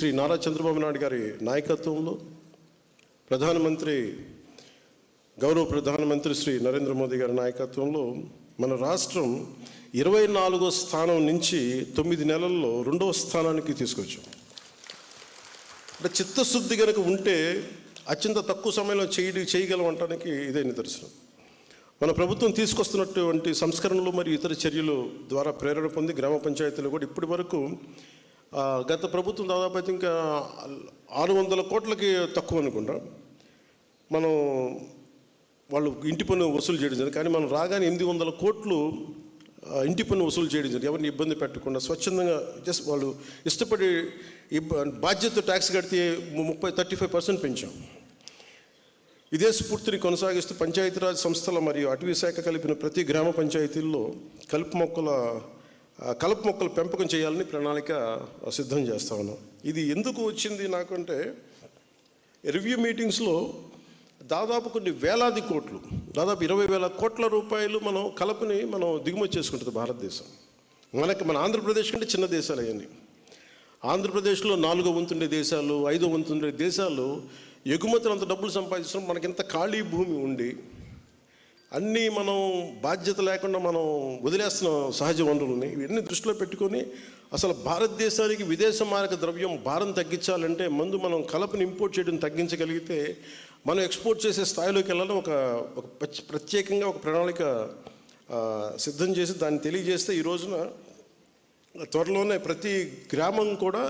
శ్రీ నారా చంద్రబాబు నాయుడు గారి నాయకత్వంలో గౌరవ ప్రధానమంత్రి శ్రీ నరేంద్ర మోదీ గారి నాయకత్వంలో మన రాష్ట్రం 24వ స్థానం నుంచి 9 నెలల్లో 2వ స్థానానికి తీసుకొచ్చాం. అంటే చిత్తశుద్ధి కనుక ఉంటే అత్యంత తక్కువ సమయంలో చేయగలం అనడానికి ఇదే నిదర్శనం. మన ప్రభుత్వం తీసుకొస్తున్నటువంటి సంస్కరణలు మరియు ఇతర చర్యలు ద్వారా ప్రేరణ పొంది గ్రామ పంచాయతీలు కూడా ఇప్పటి వరకు గత ప్రభుత్వం దాదాపు అయితే ఇంకా 600 కోట్లకి తక్కువ అనుకుంటా మనం వాళ్ళు ఇంటి పన్ను వసూలు చేయడం జరిగింది. కానీ మనం రాగానే 800 కోట్లు ఇంటి పన్ను వసూలు చేయడం జరిగింది. ఎవరిని ఇబ్బంది పెట్టకుండా స్వచ్ఛందంగా జస్ట్ వాళ్ళు ఇష్టపడి బాధ్యత ట్యాక్స్ కడితే 35% పెంచాం. ఇదే స్ఫూర్తిని కొనసాగిస్తూ పంచాయతీరాజ్ సంస్థల మరియు అటవీ శాఖ కలిపిన ప్రతి గ్రామ పంచాయతీల్లో కలుపు మొక్కల పెంపకం చేయాలని ప్రణాళిక సిద్ధం చేస్తా ఉన్నాం. ఇది ఎందుకు వచ్చింది నాకంటే రివ్యూ మీటింగ్స్లో దాదాపు కొన్ని వేలాది కోట్లు, దాదాపు 20,000 కోట్ల రూపాయలు మనం కలపని దిగుమతి చేసుకుంటుంది భారతదేశం. మన ఆంధ్రప్రదేశ్ కంటే చిన్న దేశాలు అవన్నీ. ఆంధ్రప్రదేశ్లో 4వ వంతుండే దేశాలు, 5వ వంతుండే దేశాలు ఎగుమతులు అంత డబ్బులు సంపాదించడం, మనకింత ఖాళీ భూమి ఉండి అన్నీ మనం బాధ్యత లేకుండా మనం వదిలేస్తున్నాం సహజ వనరులని. ఇవన్నీ దృష్టిలో పెట్టుకొని అసలు భారతదేశానికి విదేశ మారక ద్రవ్యం భారం తగ్గించాలంటే ముందు మనం కలపని ఇంపోర్ట్ చేయడం తగ్గించగలిగితే మనం ఎక్స్పోర్ట్ చేసే స్థాయిలోకి వెళ్ళాలని ఒక ప్రత్యేకంగా ఒక ప్రణాళిక సిద్ధం చేసి దాన్ని తెలియజేస్తే ఈ రోజున త్వరలోనే ప్రతి గ్రామం కూడా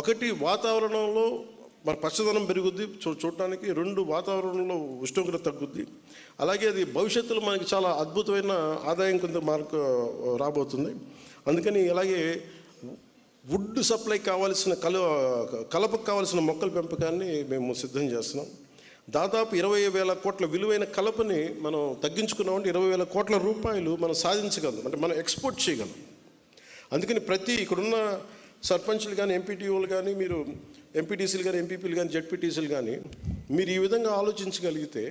ఒకటి వాతావరణంలో మన పచ్చదనం పెరుగుద్ది చూడటానికి, 2 వాతావరణంలో ఉష్ణోగ్రత తగ్గుద్ది. అలాగే అది భవిష్యత్తులో మనకి చాలా అద్భుతమైన ఆదాయం కొంత మార్కు రాబోతుంది. అందుకని అలాగే వుడ్ సప్లై కావాల్సిన కలపకు కావాల్సిన మొక్కల పెంపకాన్ని మేము సిద్ధం చేస్తున్నాం. దాదాపు 20,000 కోట్ల విలువైన కలపని మనం తగ్గించుకున్నామంటే 20,000 కోట్ల రూపాయలు మనం సాధించగలం, అంటే మనం ఎక్స్పోర్ట్ చేయగలం. అందుకని ఇక్కడున్న సర్పంచ్లు కానీ, ఎంపీటీఓలు కానీ, మీరు ఎంపీటీసీలు కానీ, ఎంపీపీలు కానీ, జెడ్పీటీసీలు కానీ మీరు ఈ విధంగా ఆలోచించగలిగితే,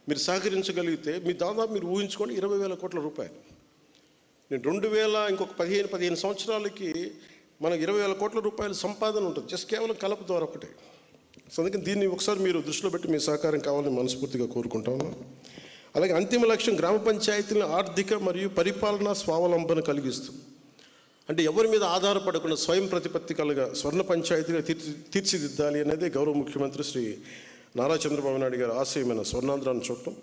మీరు సహకరించగలిగితే మీరు ఊహించుకోండి 20,000 కోట్ల రూపాయలు. నేను 2000 ఇంకొక 15 సంవత్సరాలకి మనకు 20,000 కోట్ల రూపాయల సంపాదన ఉంటుంది జస్ట్ కేవలం కలప ద్వారా ఒకటే. సో అందుకని దీన్ని ఒకసారి మీరు దృష్టిలో పెట్టి మీ సహకారం కావాలని మనస్ఫూర్తిగా కోరుకుంటాను. అలాగే అంతిమ లక్ష్యం గ్రామ పంచాయతీలను ఆర్థిక మరియు పరిపాలనా స్వావలంబన కలిగిస్తుంది. అంటే ఎవరి మీద ఆధారపడకుండా స్వయం ప్రతిపత్తి కలుగా స్వర్ణ పంచాయతీగా తీర్చిదిద్దాలి అనేది గౌరవ ముఖ్యమంత్రి శ్రీ నారా చంద్రబాబు నాయుడు గారు ఆశయమైన స్వర్ణాంధ్రాన్ని చూడటం,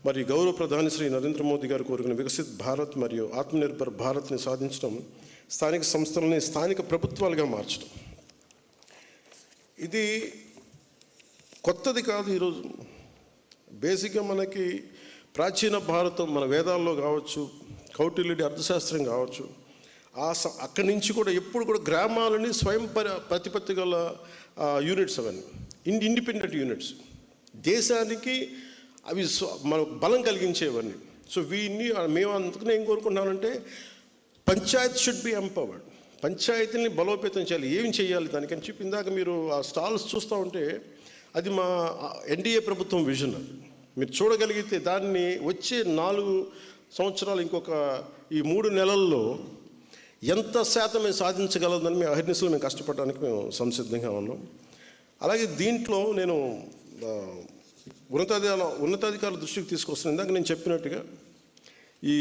మరియు గౌరవ ప్రధాని శ్రీ నరేంద్ర మోదీ గారు కోరుకున్న వికసిత్ భారత్ మరియు ఆత్మనిర్భర్ భారత్ని సాధించడం, స్థానిక సంస్థలని స్థానిక ప్రభుత్వాలుగా మార్చడం. ఇది కొత్తది కాదు. ఈరోజు బేసిక్గా మనకి ప్రాచీన భారతం, మన వేదాల్లో కావచ్చు, కౌటిల్యుడి అర్థశాస్త్రం కావచ్చు, అక్కడి నుంచి కూడా ఎప్పుడు కూడా గ్రామాలని స్వయం ప్రతిపత్తి గల యూనిట్స్, అవన్నీ ఇండిపెండెంట్ యూనిట్స్, దేశానికి అవి మనకు బలం కలిగించేవన్నీ. సో మేము అందుకనే ఏం కోరుకుంటున్నామంటే పంచాయత్ షుడ్ బి ఎంపవర్డ్. పంచాయతీని బలోపేతం చేయాలి. ఏం చేయాలి దానికని చెప్పి ఇందాక మీరు ఆ స్టాల్స్ చూస్తూ ఉంటే అది మా ఎన్డీఏ ప్రభుత్వం విజన్. అది మీరు చూడగలిగితే దాన్ని వచ్చే 4 సంవత్సరాలు ఇంకొక ఈ 3 నెలల్లో ఎంత శాతం మేము సాధించగలదని మేము అహర్నిశలు మేము కష్టపడడానికి మేము సంసిద్ధంగా ఉన్నాం. అలాగే దీంట్లో నేను ఉన్నతాధికారుల దృష్టికి తీసుకొస్తున్నాను. ఇందాక నేను చెప్పినట్టుగా ఈ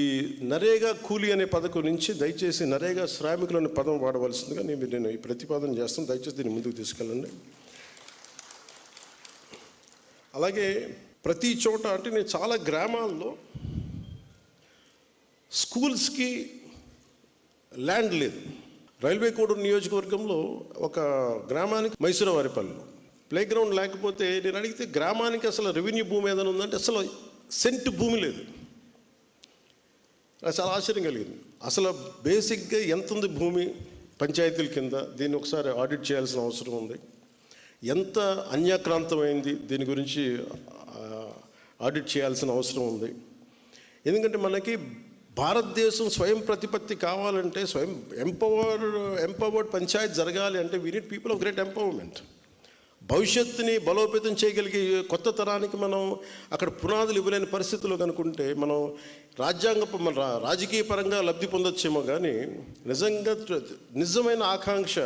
నరేగా కూలీ అనే పథకం నుంచి దయచేసి నరేగా శ్రామికులు అనే పదం వాడవలసిందిగా నేను ఈ ప్రతిపాదన చేస్తాను. దయచేసి దీన్ని ముందుకు తీసుకెళ్ళండి. అలాగే ప్రతి చోట అంటే నేను చాలా గ్రామాల్లో స్కూల్స్కి ల్యాండ్ లేదు. రైల్వే కోడూరు నియోజకవర్గంలో ఒక గ్రామానికి మైసూరవారిపల్లిలో ప్లే గ్రౌండ్ లేకపోతే నేను అడిగితే గ్రామానికి అసలు రెవెన్యూ భూమి ఏదైనా ఉందంటే అసలు సెంట్ భూమి లేదు. నాకు చాలా ఆశ్చర్యం కలిగింది. అసలు బేసిక్గా ఎంత ఉంది భూమి పంచాయతీల కింద, దీన్ని ఒకసారి ఆడిట్ చేయాల్సిన అవసరం ఉంది. ఎంత అన్యాక్రాంతమైంది దీని గురించి ఆడిట్ చేయాల్సిన అవసరం ఉంది. ఎందుకంటే మనకి భారతదేశం స్వయం ప్రతిపత్తి కావాలంటే, స్వయం ఎంపవర్డ్ పంచాయత్ జరగాలి అంటే we need people of great empowerment. భవిష్యత్తుని బలోపేతం చేయగలిగే కొత్త తరానికి మనం అక్కడ పునాదులు ఇవ్వలేని పరిస్థితుల్లో కనుకుంటే మనం మన రాజకీయ పరంగా లబ్ధి పొందొచ్చేమో, కానీ నిజమైన ఆకాంక్ష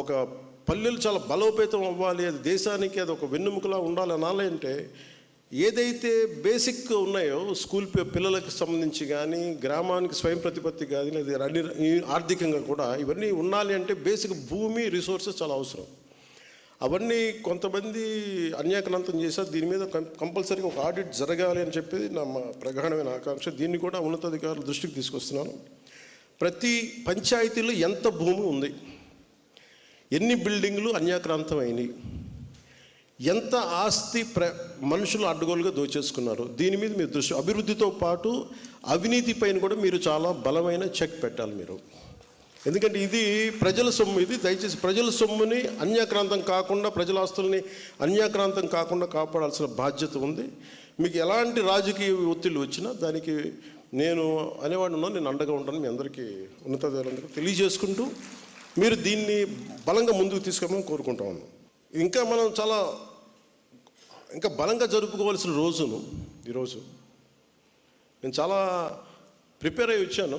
ఒక పల్లెలు చాలా బలోపేతం అవ్వాలి, అది దేశానికి అది ఒక వెన్నెముకలా ఉండాలి అనాలి అంటే ఏదైతే బేసిక్ ఉన్నాయో స్కూల్ పిల్లలకు సంబంధించి కానీ, గ్రామానికి స్వయం ప్రతిపత్తి కానీ, లేదా అన్ని ఆర్థికంగా కూడా ఇవన్నీ ఉండాలి అంటే బేసిక్ భూమి రిసోర్సెస్ చాలా అవసరం. అవన్నీ కొంతమంది అన్యాక్రాంతం చేశారు. దీని మీద కంపల్సరీగా ఒక ఆడిట్ జరగాలి అని చెప్పేది నా ప్రగాఢమైన ఆకాంక్ష. దీన్ని కూడా ఉన్నతాధికారుల దృష్టికి తీసుకొస్తున్నాను. ప్రతి పంచాయతీలో ఎంత భూమి ఉంది, ఎన్ని బిల్డింగ్లు అన్యాక్రాంతం అయినాయి, ఎంత ఆస్తి మనుషులు అడ్డగోలుగా దోచేసుకున్నారు, దీని మీద మీరు దృష్టి, అభివృద్ధితో పాటు అవినీతి పైన కూడా మీరు చాలా బలమైన చెక్ పెట్టాలి మీరు. ఎందుకంటే ఇది ప్రజల సొమ్ము, ఇది దయచేసి ప్రజల సొమ్ముని అన్యాక్రాంతం కాకుండా, ప్రజల ఆస్తుల్ని అన్యాక్రాంతం కాకుండా కాపాడాల్సిన బాధ్యత ఉంది. మీకు ఎలాంటి రాజకీయ ఒత్తిళ్ళు వచ్చినా దానికి నేను అనేవాడిని ఉన్నాను, నేను అండగా ఉంటాను. మీ అందరికీ ఉన్నతాధికారులందరికీ తెలియజేసుకుంటూ మీరు దీన్ని బలంగా ముందుకు తీసుకెళ్ళమని కోరుకుంటా ఉన్నాను. ఇంకా మనం ఇంకా బలంగా జరుపుకోవాల్సిన రోజును ఈరోజు నేను చాలా ప్రిపేర్ అయ్యి వచ్చాను.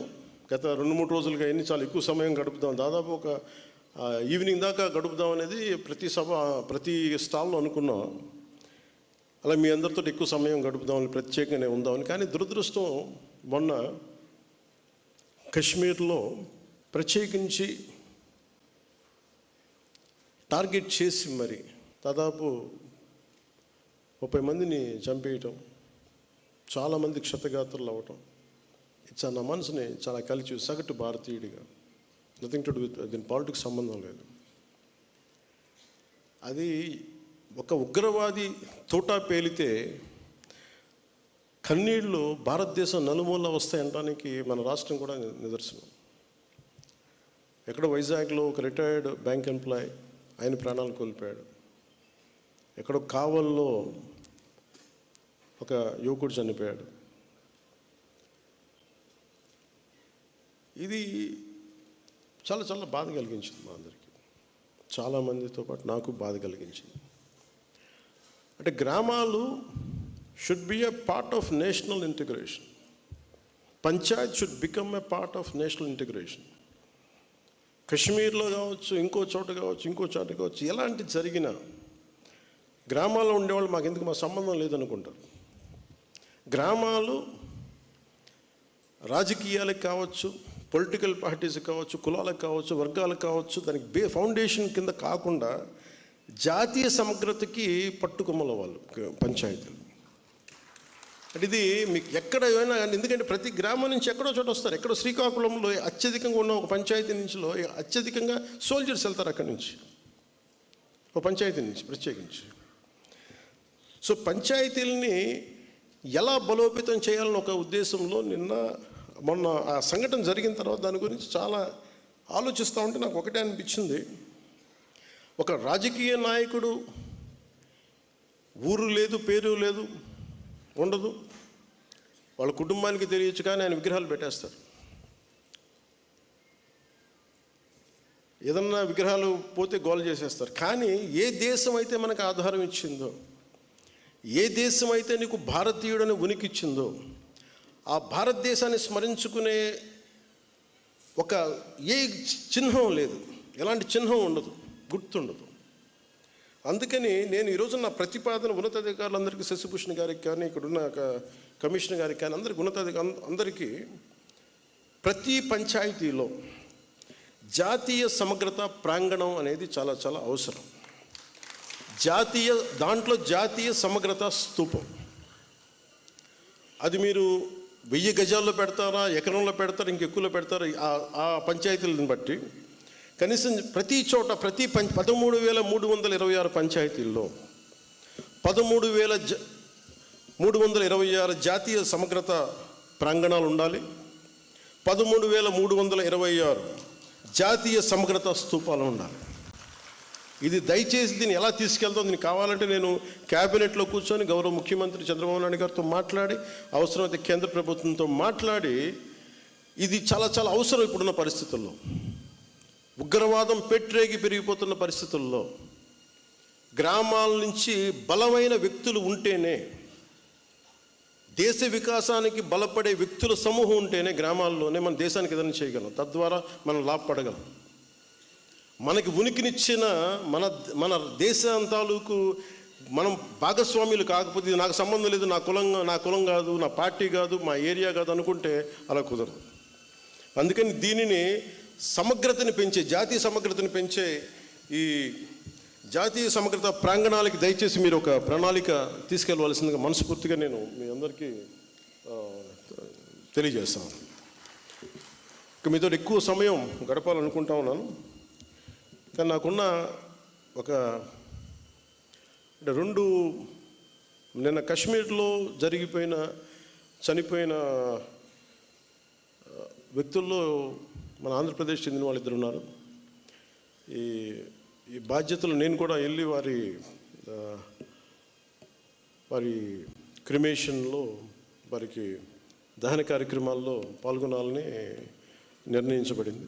గత 2-3 రోజులుగా ఎన్ని చాలా ఎక్కువ సమయం గడుపుదాం, దాదాపు ఒక ఈవినింగ్ దాకా గడుపుదాం అనేది ప్రతి స్టాల్లో అనుకున్నాం. అలా మీ అందరితో ఎక్కువ సమయం గడుపుదామని, ప్రత్యేకంగానే ఉందామని. కానీ దురదృష్టం మొన్న కశ్మీర్లో ప్రత్యేకించి టార్గెట్ చేసి మరి దాదాపు 30 మందిని చంపేయటం, చాలామంది క్షతగాత్రులు అవ్వటం, నా మనసుని చాలా కలిసి సగటు భారతీయుడిగా, నథింగ్ టు డూ విత్ దీని పాలిటిక్స్ సంబంధం లేదు. అది ఒక ఉగ్రవాది తోటా పేలితే కన్నీళ్ళు భారతదేశం నలుమూల వస్తాయనడానికి మన రాష్ట్రం కూడా నిదర్శనం. ఎక్కడో వైజాగ్లో ఒక రిటైర్డ్ బ్యాంక్ ఎంప్లాయ్ ఆయన ప్రాణాలు కోల్పోయాడు. ఎక్కడో కావల్లో ఒక యువకుడు చనిపోయాడు. ఇది చాలా చాలా బాధ కలిగించింది మా అందరికీ, చాలామందితో పాటు నాకు బాధ కలిగించింది. అంటే గ్రామాలు should be a part of national integration. Panchayat should become a part of national integration. కశ్మీర్లో కావచ్చు, ఇంకో చోట కావచ్చు, ఎలాంటి జరిగినా గ్రామాల్లో ఉండేవాళ్ళు మాకెందుకు, మా సంబంధం లేదనుకుంటారు. గ్రామాలు రాజకీయాలకు కావచ్చు, పొలిటికల్ పార్టీస్కి కావచ్చు, కులాలకు కావచ్చు, వర్గాలకు కావచ్చు, దానికి ఫౌండేషన్ కింద కాకుండా జాతీయ సమగ్రతకి పట్టుకొమ్మల వాళ్ళు పంచాయతీలు. అంటే ఇది మీకు ఎక్కడ ఏమైనా, ఎందుకంటే ప్రతి గ్రామం నుంచి ఎక్కడో చోట వస్తారు. ఎక్కడో శ్రీకాకుళంలో అత్యధికంగా ఉన్న ఒక పంచాయతీ నుంచిలో అత్యధికంగా సోల్జర్స్ వెళ్తారు అక్కడి నుంచి, ఒక పంచాయతీ నుంచి ప్రత్యేకించి. సో పంచాయతీలని ఎలా బలోపేతం చేయాలని ఒక ఉద్దేశంలో మొన్న ఆ సంఘటన జరిగిన తర్వాత దాని గురించి చాలా ఆలోచిస్తూ ఉంటే నాకు ఒకటే అనిపించింది. ఒక రాజకీయ నాయకుడు ఊరు లేదు, పేరు లేదు, ఉండదు, వాళ్ళ కుటుంబానికి తెలియచ్చు, కానీ ఆయన విగ్రహాలు పెట్టేస్తారు. ఏదన్నా విగ్రహాలు పోతే గోల్ చేసేస్తారు. కానీ ఏ దేశం అయితే మనకు ఆధారం ఇచ్చిందో, ఏ దేశం అయితే నీకు భారతీయుడని ఉనికి ఇచ్చిందో, ఆ భారతదేశాన్ని స్మరించుకునే ఒక ఏ చిహ్నం లేదు, ఎలాంటి చిహ్నం ఉండదు, గుర్తుండదు. అందుకని నేను ఈరోజు నా ప్రతిపాదన ఉన్నతాధికారులందరికీ, శశిభూషణ్ గారికి కానీ, ఇక్కడున్న కమిషనర్ గారికి కానీ, అందరికీ ప్రతి పంచాయతీలో జాతీయ సమగ్రత ప్రాంగణం అనేది చాలా చాలా అవసరం. దాంట్లో జాతీయ సమగ్రత స్తూపం, అది మీరు 1000 గజాల్లో పెడతారా, ఎకరంలో పెడతారా, ఇంకెక్కువలో పెడతారా, ఆ పంచాయతీలను బట్టి కనీసం ప్రతి చోట 13,326 పంచాయతీల్లో 13,326 జాతీయ సమగ్రత ప్రాంగణాలు ఉండాలి. 13,326 జాతీయ సమగ్రత స్తూపాలు ఉండాలి. ఇది దయచేసి దీన్ని ఎలా తీసుకెళ్తాం, దీనికి కావాలంటే నేను క్యాబినెట్లో కూర్చొని గౌరవ ముఖ్యమంత్రి చంద్రబాబు నాయుడు గారితో మాట్లాడి, అవసరమైతే కేంద్ర ప్రభుత్వంతో మాట్లాడి, ఇది చాలా చాలా అవసరం ఇప్పుడున్న పరిస్థితుల్లో. ఉగ్రవాదం పెట్రేగి పెరిగిపోతున్న పరిస్థితుల్లో గ్రామాల నుంచి బలమైన వ్యక్తులు ఉంటేనే, దేశ వికాసానికి బలపడే వ్యక్తుల సమూహం ఉంటేనే గ్రామాల్లోనే మన దేశానికి ఏదైనా చేయగలం, తద్వారా మనం లాభపడగలం. మనకి ఉనికినిచ్చిన మన మన దేశం తాలూకు మనం భాగస్వామ్యులు కాకపోతే ఇది నాకు సంబంధం లేదు, నా కులం కాదు, నా పార్టీ కాదు, మా ఏరియా కాదు అనుకుంటే అలా కుదరదు. అందుకని దీనిని సమగ్రతని పెంచే, జాతీయ సమగ్రతని పెంచే ఈ జాతీయ సమగ్రత ప్రాంగణాలకి దయచేసి మీరు ఒక ప్రణాళిక తీసుకెళ్ళవలసిందిగా మనస్ఫూర్తిగా నేను మీ అందరికీ తెలియజేస్తాను. ఇక మీతో ఎక్కువ సమయం గడపాలనుకుంటా ఉన్నాను, కానీ నాకున్న ఒక అంటే నిన్న కాశ్మీర్లో చనిపోయిన వ్యక్తుల్లో మన ఆంధ్రప్రదేశ్ చెందిన వాళ్ళు ఇద్దరు ఉన్నారు. ఈ బాధ్యతలు నేను కూడా వెళ్ళి వారి క్రిమేషన్లో, వారికి దహన కార్యక్రమాల్లో పాల్గొనాలని నిర్ణయించబడింది.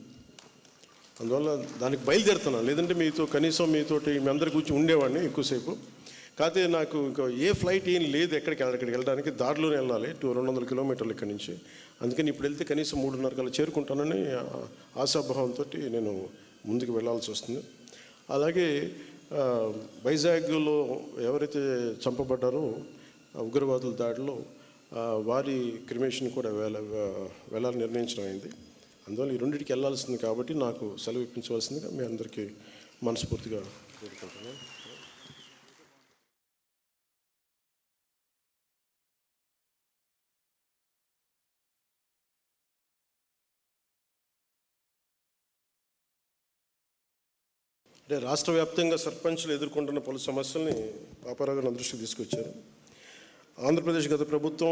అందువల్ల దానికి బయలుదేరుతున్నాను, లేదంటే మీతోటి మీ అందరి కూర్చొని ఉండేవాడిని ఎక్కువసేపు. కాకపోతే నాకు ఇంకా ఏ ఫ్లైట్ ఏం లేదు ఎక్కడికి వెళ్ళడానికి, దారిలోనే వెళ్ళాలి 200 కిలోమీటర్లు ఇక్కడి నుంచి. అందుకని ఇప్పుడు వెళ్తే కనీసం 3:30 కల్లా చేరుకుంటానని ఆశాభావంతో నేను ముందుకు వెళ్ళాల్సి వస్తుంది. అలాగే వైజాగ్లో ఎవరైతే చంపబడ్డారో ఉగ్రవాదుల దాడిలో వారి క్రిమేషన్ కూడా వెళ్ళాలని నిర్ణయించడం అయింది. అందువల్ల ఈ రెండింటికి వెళ్ళాల్సింది కాబట్టి నాకు సెలవు ఇప్పించవలసిందిగా మీ అందరికీ మనస్ఫూర్తిగా కోరుకుంటున్నాను. అంటే రాష్ట్ర వ్యాప్తంగా సర్పంచ్లు ఎదుర్కొంటున్న పలు సమస్యల్ని పాపారావు గారు నా దృష్టికి తీసుకొచ్చారు. ఆంధ్రప్రదేశ్ గత ప్రభుత్వం